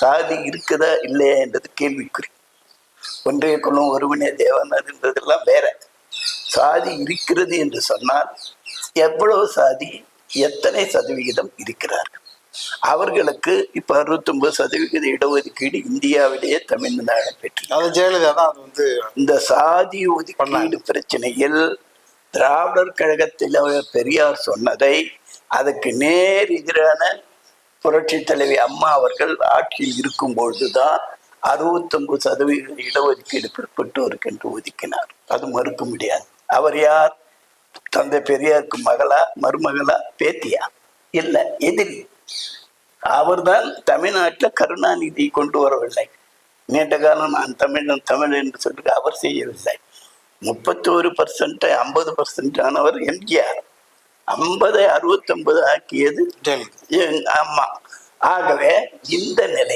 சாதி இருக்குதா இல்லையா என்றது கேள்விக்குறி. ஒன்றைய குலம் ஒருவனே தேவன் அதுன்றதெல்லாம் வேற. சாதி இருக்கிறது என்று சொன்னால் எவ்வளவு சாதி, எத்தனை சதவிகிதம் இருக்கிறார்கள்? அவர்களுக்கு இப்ப 69% இடஒதுக்கீடு இந்தியாவிலேயே தமிழ்நாடு பெற்று. ஜெயலலிதா தான் அது வந்து இந்த சாதி ஒதுக்கீடு பிரச்சனையில் திராவிடர் கழகத்தில் பெரியார் சொன்னதை அதுக்கு நேர் எதிரான புரட்சி தலைவி அம்மா அவர்கள் ஆட்சியில் இருக்கும் பொழுதுதான் 69% இடஒதுக்கீடு பிற்பட்டோருக்கு என்று ஒதுக்கினார். அது மறுக்க முடியாது. அவர் யார்? தந்தை பெரியாருக்கு மகளா, மருமகளா, பேத்தியா? இல்ல, எதிரி. அவர்தான் தமிழ்நாட்டில் கருணாநிதி கொண்டு வரவில்லை. நீண்ட காலம் நான் தமிழ் என்று சொல்லி அவர் செய்யவில்லை. 31% 50% ஆனவர் எம்ஜிஆர். 50 69 ஆக்கியது அம்மா. ஆகவே இந்த நிலை